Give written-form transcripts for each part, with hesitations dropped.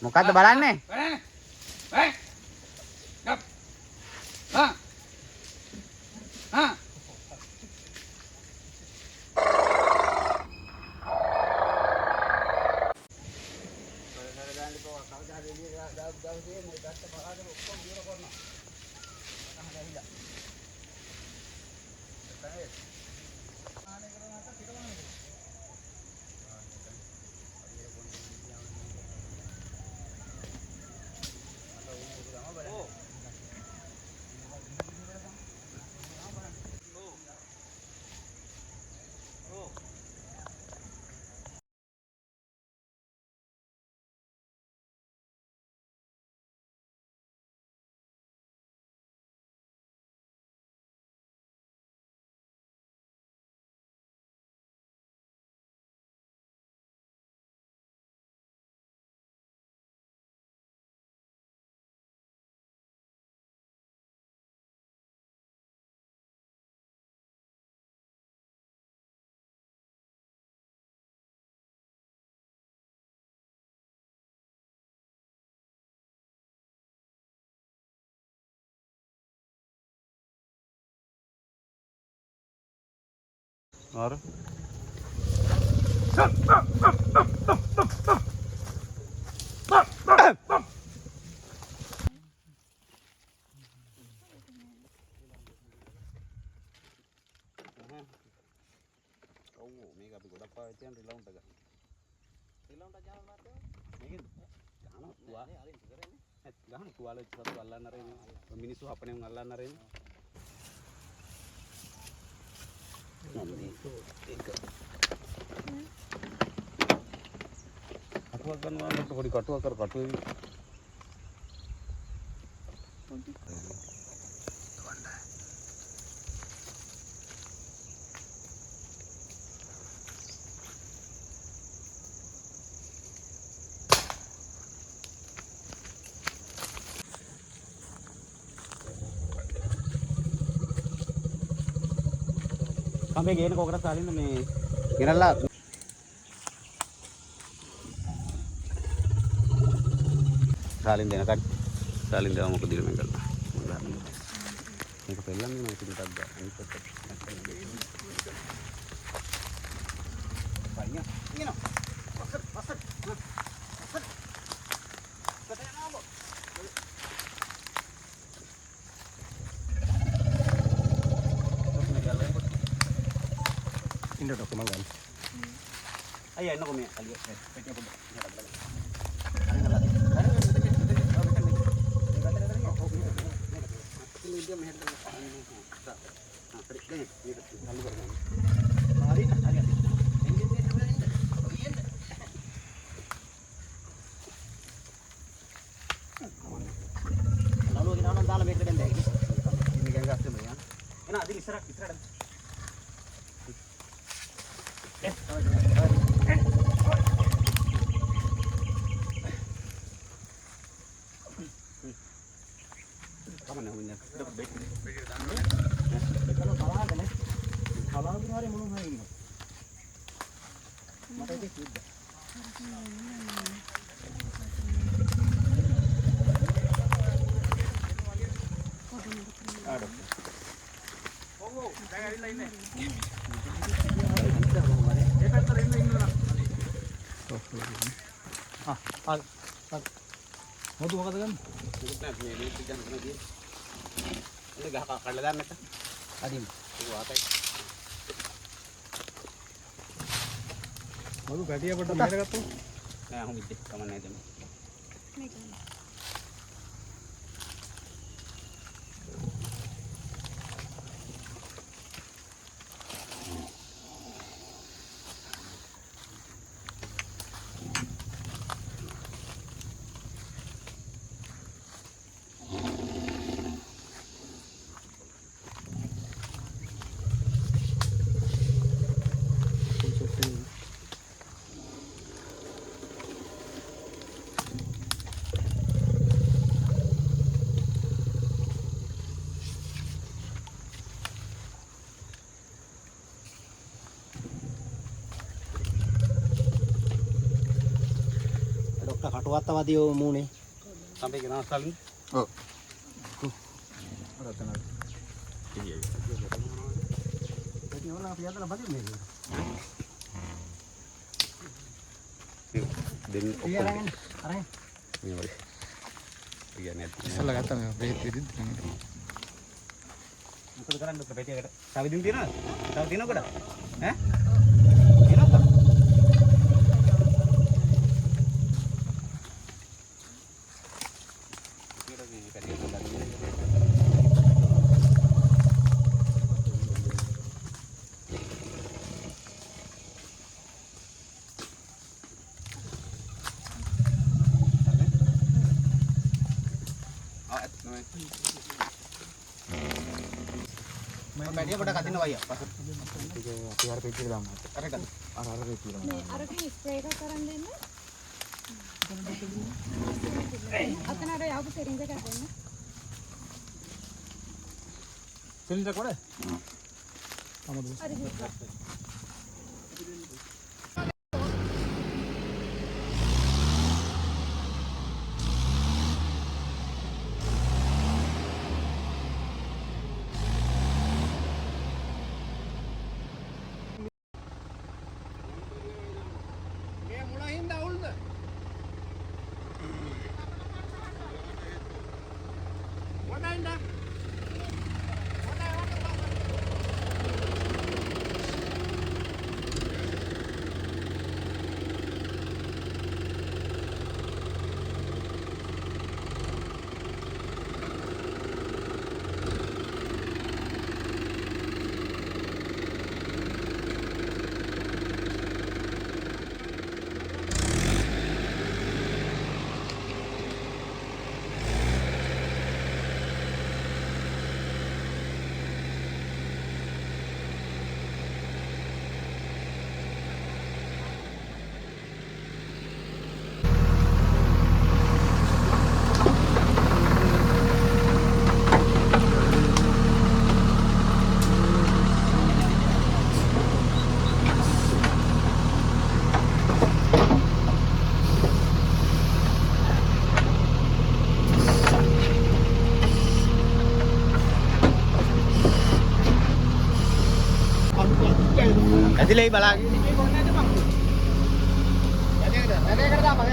මොකද්ද බලන්නේ? බලන්න. ගප්. හා. और මේක අපි ගොඩක් පාවිච්චි කරන රිලවුන්ට් එක. රිලවුන්ට් එක ගහන්න මාත් මේකෙන් ගහන තුවා අරින් කරන්නේ. ගහන තුවාල වෙච්ච සතු අල්ලන්න අරින් මිනිස්සු හපනේ උන් අල්ලන්න අරින්. ඒක කටුවක් ගන්නවා නම් පොඩි කටුවක් කර කටුවේ පොඩි කම්බේ ගේන කොකට සාලින්න මේ ගෙනල්ලා සාලින් දෙන කඩ සාලින් දෙව මොකද ඉරෙන් කරලා මේක පෙල්ලන්නේ මම පිටක් ගන්න අනිත් පැත්තට පයින් යනවා පස්සට කතා යනවා ඉන්න ඩොක්කම ගන්න අයියා එන්නකො මේ අලිය පෙට්ටිය පොඩ්ඩක් මෙහෙට බලන්න මොකද මොකද ගන්න? මොකද නැහැ මේ මේක ගන්න තමයි තියෙන්නේ. ඉතින් ගහ කඩලා දාන්න නැත්නම්. අදින්. ඒක වාතයි. මොකද පැටිය පොඩ්ඩක් මෙහෙට ගත්තොත්? නෑ අහු මිද්දේ කම නැහැ දැන්. මේක. කටුවත්තවදී ඔය මූනේ. sampai kenal saling. ඔව්. අර තනද. Iya. ඒක නෝනා අපි අදලා බදින්නේ. Den අරගෙන අරගෙන. Ini boleh. Iya net. ඉස්සලා ගත්තා මේ බෙහෙත් විදිහට. මොකද කරන්නේ ඔක පෙට්ටියකට? තව දින් තියනවද? තව තියනවද? ඈ? තියනවද? Dia pada katin apa ya? Pas. අපි අර පෙට්ටියට දාමු. Karena kan. අර පෙට්ටියට දාමු. මේ අරකින් ස්ප්‍රේ එකක් කරන් දෙන්න. අතන අර යාපු සිරින්ජ් එකක් දෙන්න. සිලින්ඩර් කොටේ? අමද. හරි හරි. ඇදිලයි බලාගෙන. වැඩේකට දාපන්.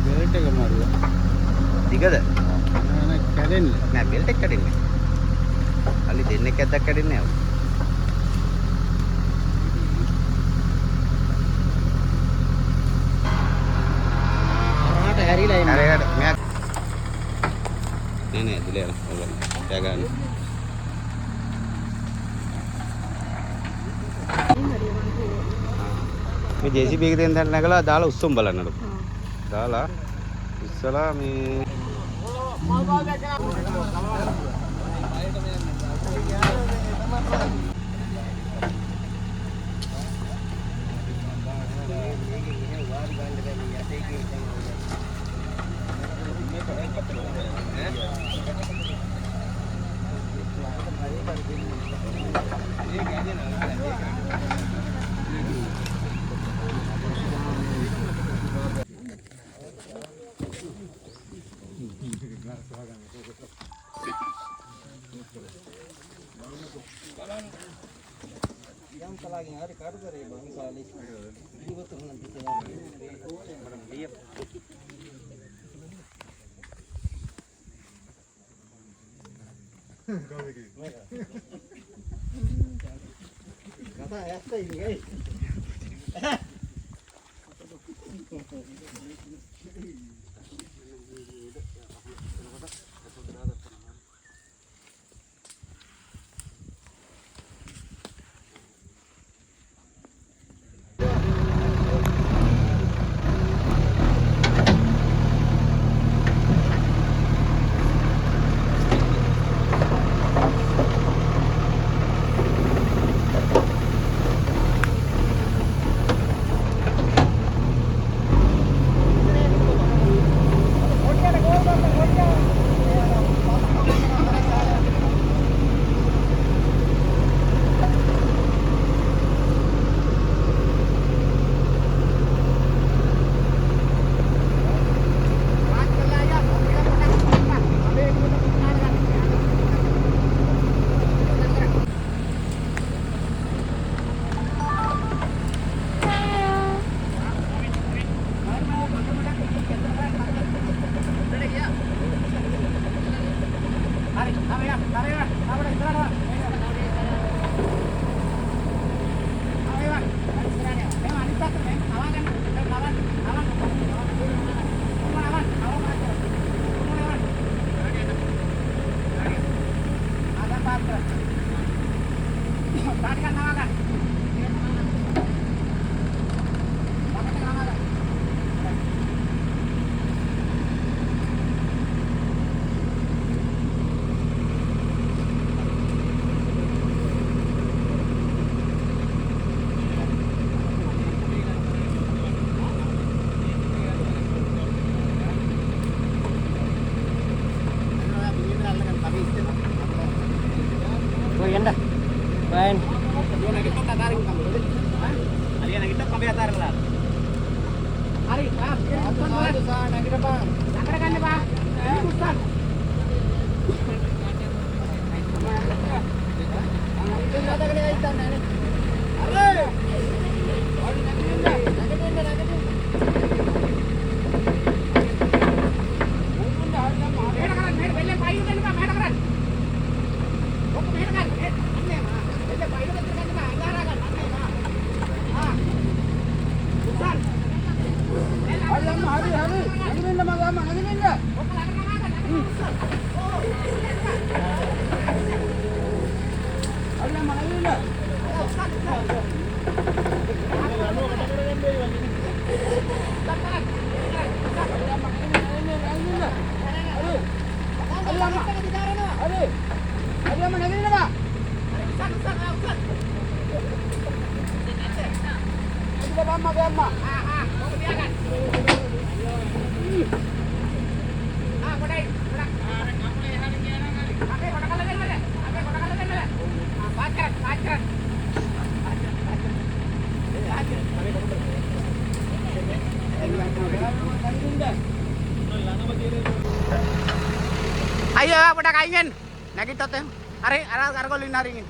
බෙල්ට් එක මාරුවා. දිගද? නෑ කැඩෙන්නේ. නෑ බෙල්ට් එක කැඩෙන්නේ. අලි දෙන්නෙක් ඇද්දක් කැඩෙන්නේ නෑ. හැරිලා ඉන්නේ. හරියට මෙයා නෑ ඇදිලා යනවා. ඔයගොල්ලෝ. එයා ගන්න. මේ JCB එක දෙන්න නැගලා දාලා උස්සුම් බලන්නලු. දාලා ඉස්සලා මේ lagi hari kado dari bang Salih. Ini betul nanti saya. Kata ya ini guys. Ganda. Main. Ayo pada kaingin. Nagitot ya. Ari argo linaringin.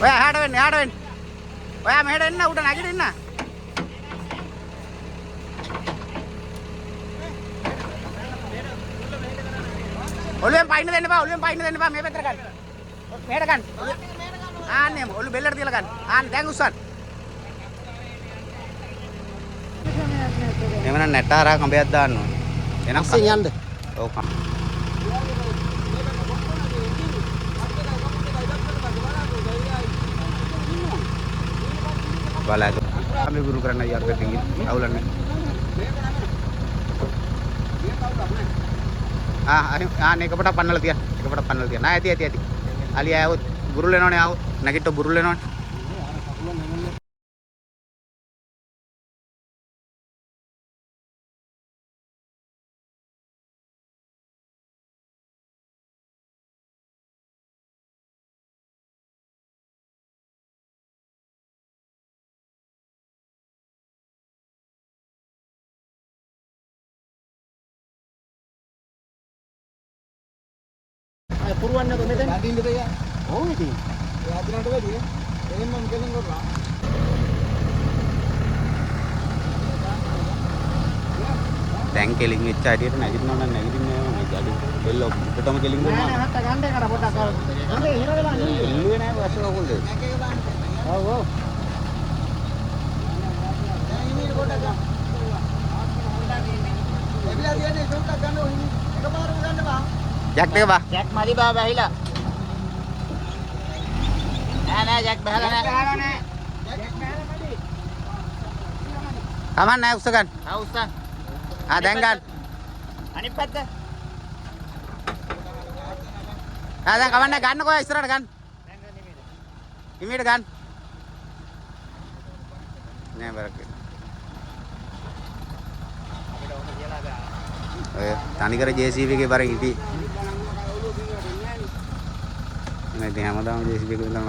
Oya hadawin. Oya mehada enna udah nagid enna. Ulum paine denna pa me petra kan. Mehada kan. Anne ulu beller dila kan. An dang usan. Emana netara kambeyak දාන්න ඕන. එනක් අස්සෙන් යන්න. ඔව්. බලන්න. අපි ගුරු කරන්න යාර කටින් අවුලන්නේ. නේ එකපට පන්නලා තියන්න. එකපට පන්නලා තියන්න. ඇති. අලි ආවොත් බුරුල් වෙනවනේ ආවොත්. නැගිට බුරුල් වෙනවනේ. පුරුවන්න කො මෙතන අදින්නද යා ඔව් ඉතින් ඒ අදිනට වැඩි එහෙම මම කෙලින් කරලා දැන් කෙලින් වෙච්ච හැටියට නැගිටිනවා නම් නැගිටින්නේ නෑ මේ gadu එල්ල ඔක්කොටම කෙලින් කරනවා නෑ හත්ත ගන්න කර පොඩක් අර හිර වෙලා නේ එල්ලුවේ නෑ වස්ස කකුල් දෙක ඔව් දැන් ඉන්නේ පොඩක් එබිලා දින්නේ චොට්ටක් ගන්න ඕනේ එකපාරම ගන්න බා ජැක් දෙක බා ජැක් මදි බා බැහිලා නෑ ජැක් බහලා නෑ ජැක් බහලා මදි කමන්න නෑ උස්ස ගන්න උස්සන් දැන් ගන්න අනිත් පැත්ත දැන් කමන්න ගන්නකෝ ඉස්සරහට ගන්න නිමීට ගන්න නෑ බරක් ඔය තනිකර JCB එකේ බර හිටි මේ හැමදාම JCB එකේ ඉඳලා